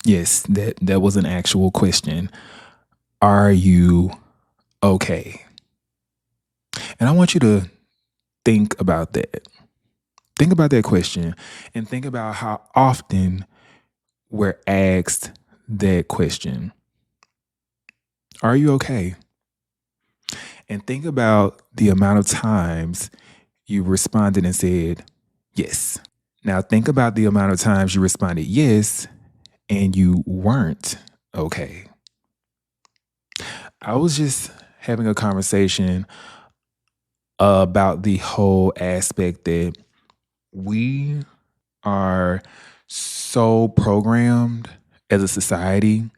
Yes, that was an actual question. Are you okay? And I want you to think about that. Think about that question and think about how often we're asked that question. Are you okay? And think about the amount of times you responded and said yes. Now think about the amount of times you responded yes and you weren't okay. I was just having a conversation about the whole aspect that we are so programmed as a society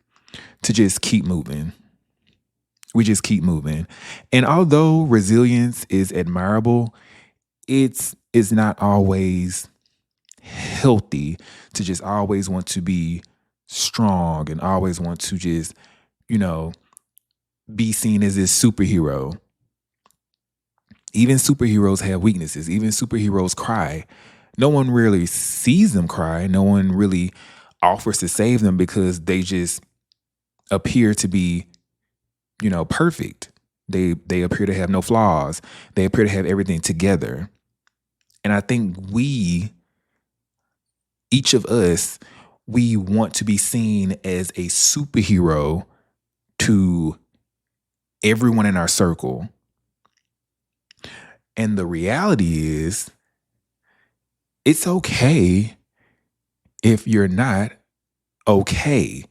to just keep moving. We just keep moving. And although resilience is admirable, it's not always healthy to just always want to be strong and always want to just, you know, be seen as this superhero. Even superheroes have weaknesses. Even superheroes cry. No one really sees them cry. No one really offers to save them because they just appear to be, perfect. They appear to have no flaws. They appear to have everything together. And I think each of us, we want to be seen as a superhero to everyone in our circle. And the reality is, it's okay if you're not okay.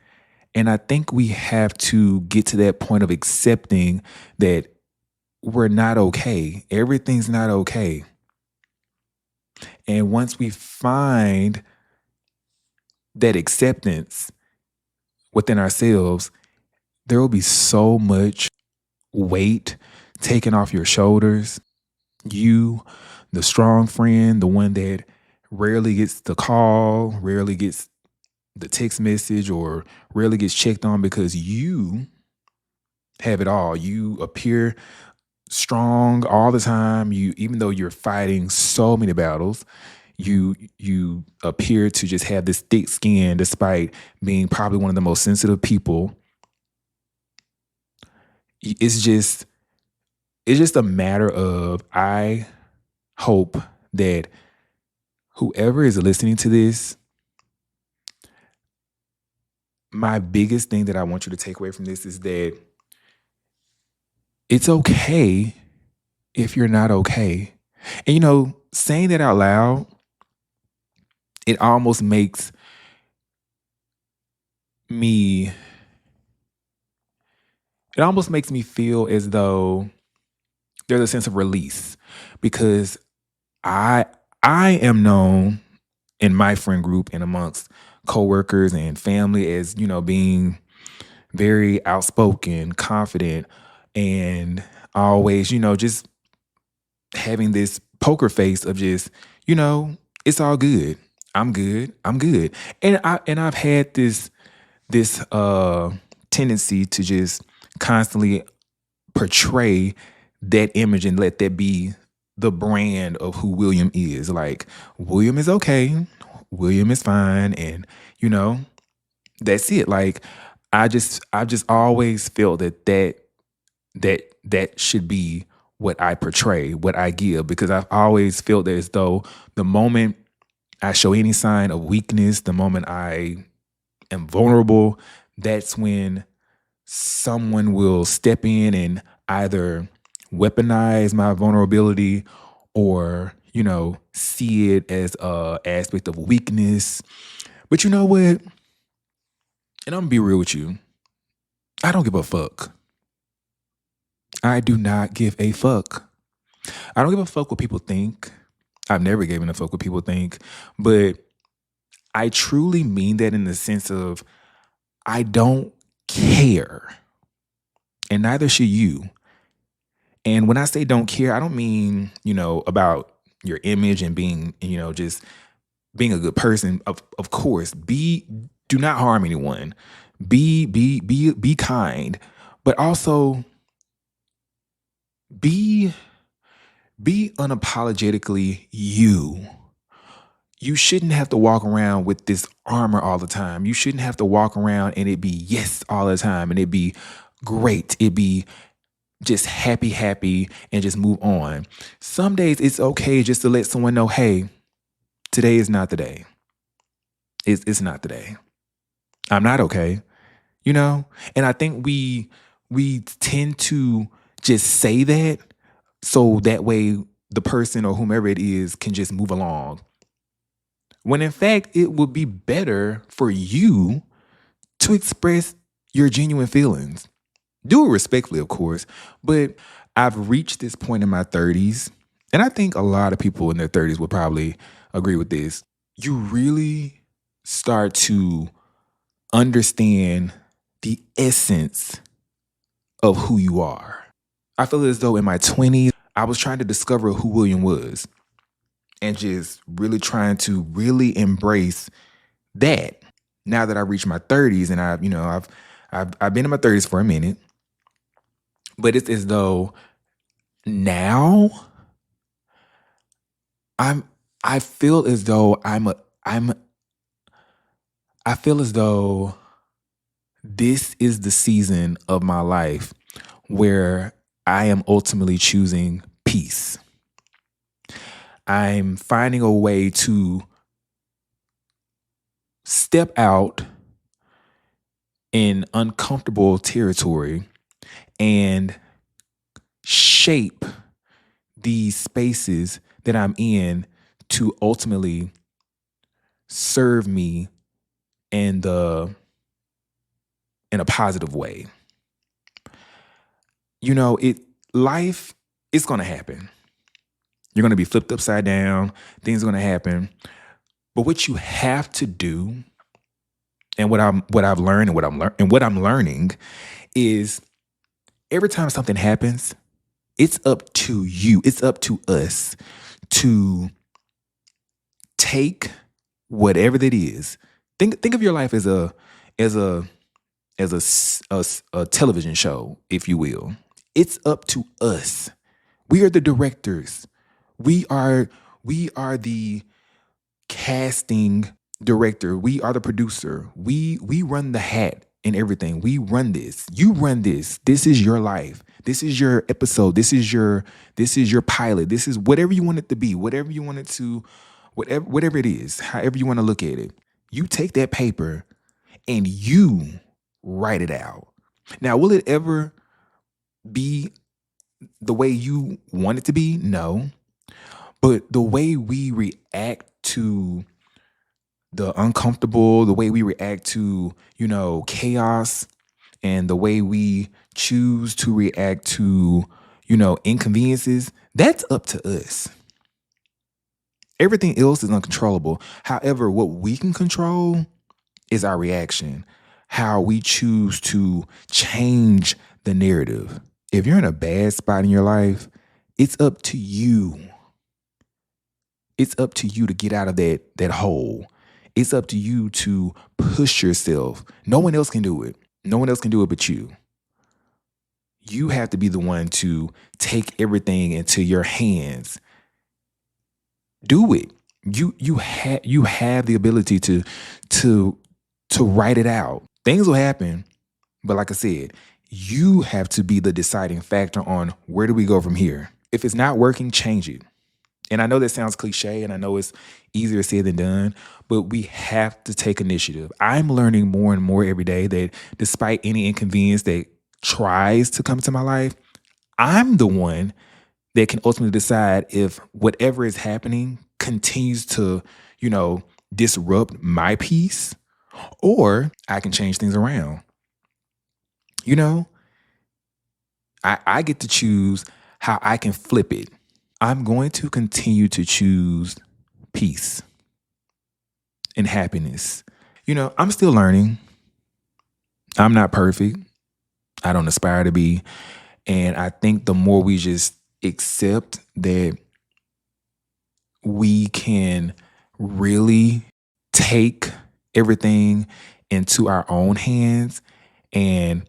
And I think we have to get to that point of accepting that we're not okay. Everything's not okay. And once we find that acceptance within ourselves, there will be so much weight taken off your shoulders. You, the strong friend, the one that rarely gets the call, rarely gets the text message, or rarely gets checked on because you have it all. You appear strong all the time. You, even though you're fighting so many battles, you appear to just have this thick skin despite being probably one of the most sensitive people. It's just it's just a matter of, I hope that whoever is listening to this, my biggest thing that I want you to take away from this is that it's okay if you're not okay. And saying that out loud, it almost makes me it almost makes me feel as though there's a sense of release, because I I am known in my friend group and amongst coworkers and family as, being very outspoken, confident, and always, just having this poker face of just, you know, it's all good. I'm good. I'm good. And I've had this tendency to just constantly portray that image and let that be the brand of who William is. Like, William is okay. William is fine. And, you know, that's it. Like, I've just always felt that should be what I portray, what I give, because I've always felt as though the moment I show any sign of weakness, the moment I am vulnerable, that's when someone will step in and either weaponize my vulnerability or, see it as a aspect of weakness. But you know what? And I'm gonna be real with you. I don't give a fuck. I do not give a fuck. I don't give a fuck what people think. I've never given a fuck what people think, but I truly mean that in the sense of, I don't care, and neither should you. And when I say don't care, I don't mean, about your image and being, just being a good person. Of course, do not harm anyone. Be kind, but also be be unapologetically you. you shouldn't have to walk around with this armor all the time. You shouldn't have to walk around and it be yes all the time and it be great. It be just happy, and just move on. Some days it's okay just to let someone know, hey, today is not the day. It's not the day. I'm not okay. And I think we tend to just say that so that way the person or whomever it is can just move along. When in fact, it would be better for you to express your genuine feelings. Do it respectfully, of course, but I've reached this point in my 30s, and I think a lot of people in their 30s would probably agree with this. You really start to understand the essence of who you are. I feel as though in my 20s, I was trying to discover who William was and just really trying to really embrace that. Now that I reached my 30s and I've been in my 30s for a minute, but it's as though now I feel as though I feel as though this is the season of my life where I am ultimately choosing peace. I'm finding a way to step out in uncomfortable territory and shape these spaces that I'm in to ultimately serve me in a positive way. Life is gonna happen. You're gonna be flipped upside down, things are gonna happen. But what you have to do, and what I've learned and what I'm learning is every time something happens, it's up to you. It's up to us to take whatever that is. Think of your life as a television show, if you will. It's up to us. We are the directors. We are the casting director. We are the producer. We run the hat and everything. We run this. You run this. This is your life. This is your episode. This is your pilot. This is whatever you want it to be. Whatever you want it to, whatever it is, however you want to look at it. You take that paper and you write it out. Now, will it ever be the way you want it to be? No. But the way we react to the uncomfortable, the way we react to, chaos, and the way we choose to react to, inconveniences, that's up to us. Everything else is uncontrollable. However, what we can control is our reaction, how we choose to change the narrative. If you're in a bad spot in your life, it's up to you. It's up to you to get out of that hole. It's up to you to push yourself. No one else can do it. No one else can do it but you. You have to be the one to take everything into your hands. Do it. You have the ability to write it out. Things will happen, but like I said, you have to be the deciding factor on where do we go from here. If it's not working, change it. And I know that sounds cliche and I know it's easier said than done, but we have to take initiative. I'm learning more and more every day that despite any inconvenience that tries to come to my life, I'm the one that can ultimately decide if whatever is happening continues to, disrupt my peace, or I can change things around. I get to choose how I can flip it. I'm going to continue to choose peace and happiness. I'm still learning. I'm not perfect. I don't aspire to be. And I think the more we just accept that we can really take everything into our own hands and,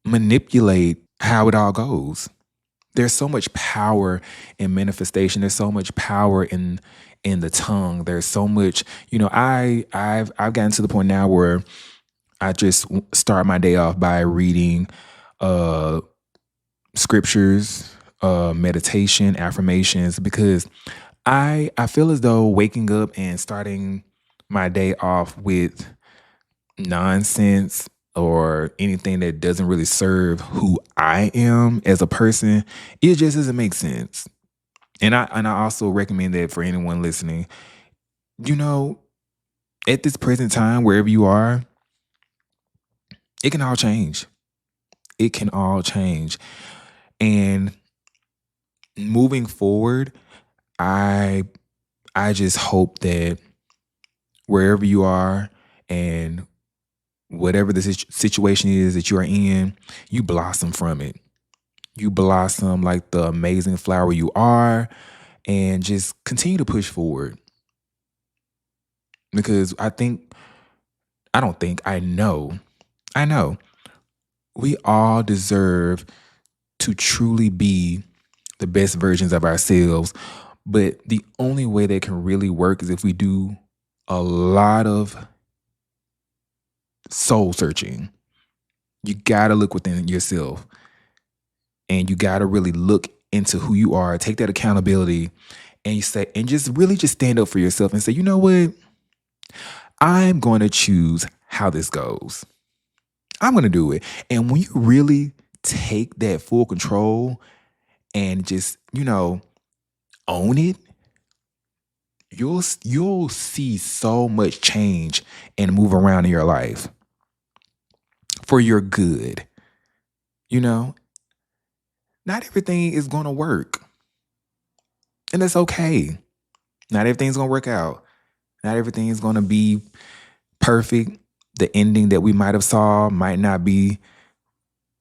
manipulate how it all goes. There's so much power in manifestation. There's so much power in the tongue. There's so much, I've gotten to the point now where I just start my day off by reading uh scriptures, meditation, affirmations, because I feel as though waking up and starting my day off with nonsense or anything that doesn't really serve who I am as a person, it just doesn't make sense. And I also recommend that for anyone listening, you know, at this present time, wherever you are, it can all change. It can all change. And moving forward, I I just hope that wherever you are and whatever the situation is that you are in, you blossom from it. You blossom like the amazing flower you are, and just continue to push forward. Because I know we all deserve to truly be the best versions of ourselves. But the only way that can really work is if we do a lot of soul searching. You gotta look within yourself and you gotta really look into who you are, take that accountability, and just stand up for yourself and say, you know what? I'm going to choose how this goes. I'm going to do it. And when you really take that full control and just, own it, you'll see so much change and move around in your life for your good. Not everything is going to work. And that's okay. Not everything's going to work out. Not everything is going to be perfect. The ending that we might have saw might not be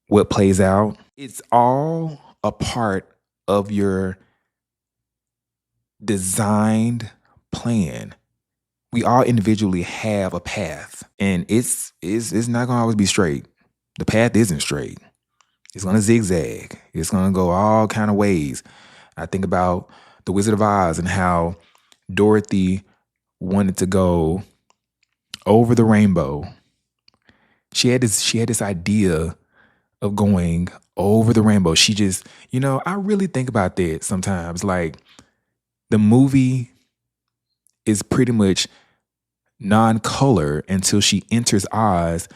what plays out. It's all a part of your designed plan. We all individually have a path, and it's not going to always be straight. The path isn't straight. It's going to zigzag. It's going to go all kind of ways. I think about The Wizard of Oz and how Dorothy wanted to go over the rainbow. She had this idea of going over the rainbow. She just, I really think about that sometimes. Like, the movie is pretty much non-color until she enters Oz,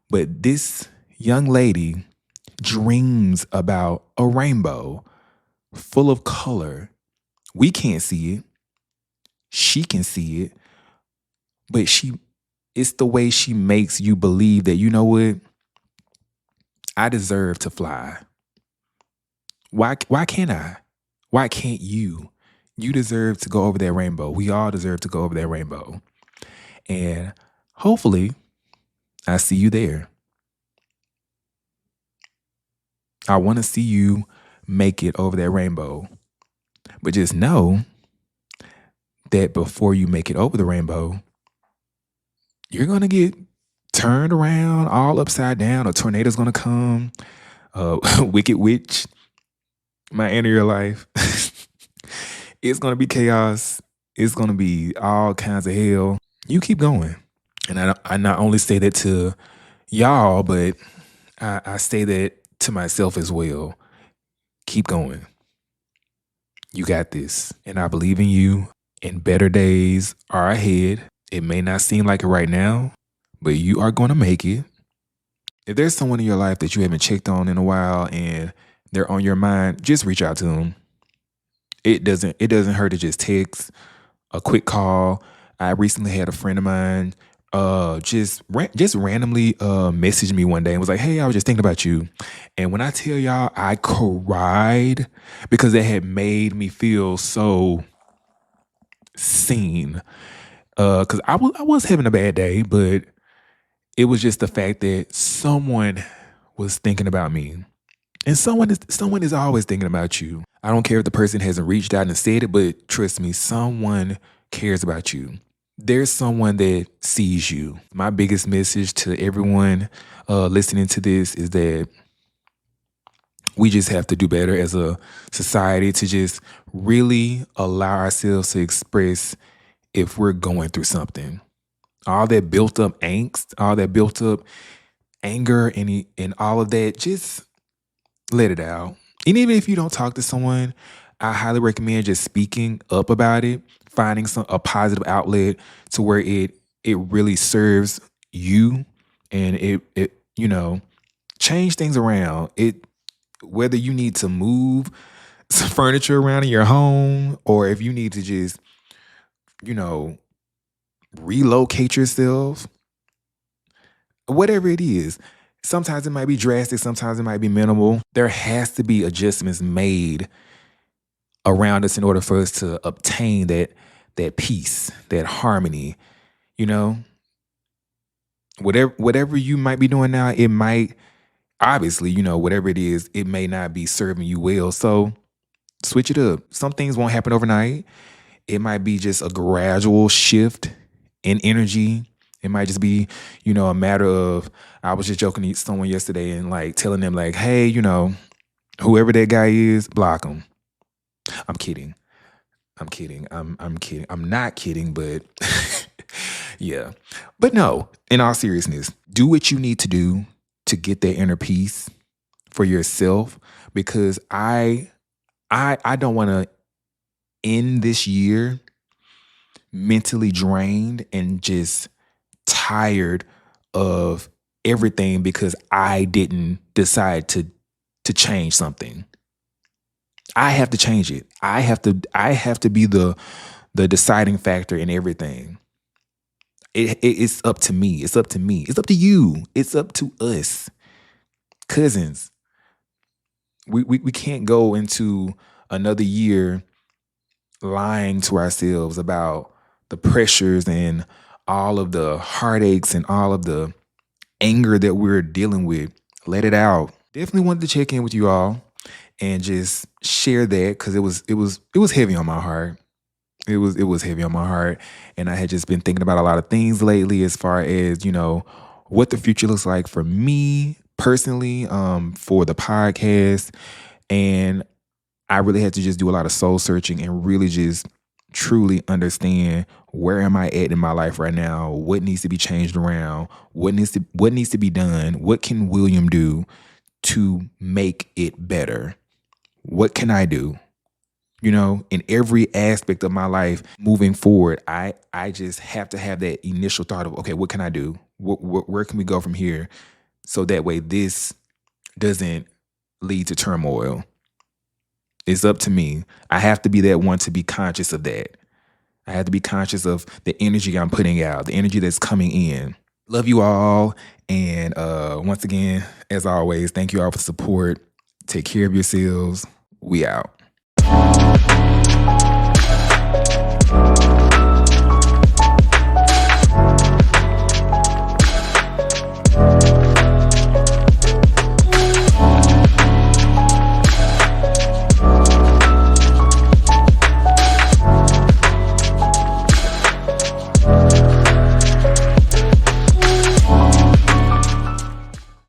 but this young lady dreams about a rainbow full of color. We can't see it. She can see it, but it's the way she makes you believe that, you know what? I deserve to fly. Why can't I? Why can't you? You deserve to go over that rainbow. We all deserve to go over that rainbow. And hopefully, I see you there. I want to see you make it over that rainbow. But just know that before you make it over the rainbow, you're going to get turned around all upside down. A tornado's going to come. Wicked witch might enter your life. It's going to be chaos. It's going to be all kinds of hell. You keep going. And I not only say that to y'all, but I say that to myself as well. Keep going. You got this. And I believe in you. And better days are ahead. It may not seem like it right now, but you are going to make it. If there's someone in your life that you haven't checked on in a while and they're on your mind, just reach out to them. It doesn't hurt to just text, a quick call. I recently had a friend of mine just randomly messaged me one day and was like, hey, I was just thinking about you. And when I tell y'all, I cried because it had made me feel so seen. Because I was having a bad day, but it was just the fact that someone was thinking about me. And someone is always thinking about you. I don't care if the person hasn't reached out and said it, but trust me, someone cares about you. There's someone that sees you. My biggest message to everyone listening to this is that We just have to do better as a society to just really allow ourselves to express if we're going through something. All that built up angst, all that built up anger, and all of that, just let it out. And even if you don't talk to someone, I highly recommend just speaking up about it, finding a positive outlet to where it really serves you, and it change things around. It Whether you need to move some furniture around in your home, or if you need to just you know relocate yourself, whatever it is. Sometimes it might be drastic, sometimes it might be minimal. There has to be adjustments made around us in order for us to obtain that peace, that harmony, you know? Whatever you might be doing now, it might obviously, whatever it is, it may not be serving you well. So switch it up. Some things won't happen overnight. It might be just a gradual shift in energy. It might just be, a matter of, I was just joking to someone yesterday and like telling them like, hey, whoever that guy is, block him. I'm kidding. I'm kidding. I'm kidding. I'm not kidding, but yeah. But no, in all seriousness, do what you need to do to get that inner peace for yourself, because I don't want to end this year mentally drained and just tired of everything because I didn't decide to change something. I have to change it. I have to be the deciding factor in everything. It's up to me. It's up to me. It's up to you. It's up to us. Cousins. We can't go into another year lying to ourselves about the pressures and all of the heartaches and all of the anger that we're dealing with. Let it out. Definitely wanted to check in with you all and just share that, because it was heavy on my heart. It was heavy on my heart, and I had just been thinking about a lot of things lately as far as what the future looks like for me personally, for the podcast, and I really had to just do a lot of soul searching and really just truly understand where am I at in my life right now, what needs to be changed around, what needs to be done, what can William do to make it better, what can I do? In every aspect of my life moving forward, I just have to have that initial thought of, okay, what can I do? Where can we go from here? So that way this doesn't lead to turmoil. It's up to me. I have to be that one to be conscious of that. I have to be conscious of the energy I'm putting out, the energy that's coming in. Love you all. And once again, as always, thank you all for the support. Take care of yourselves. We out.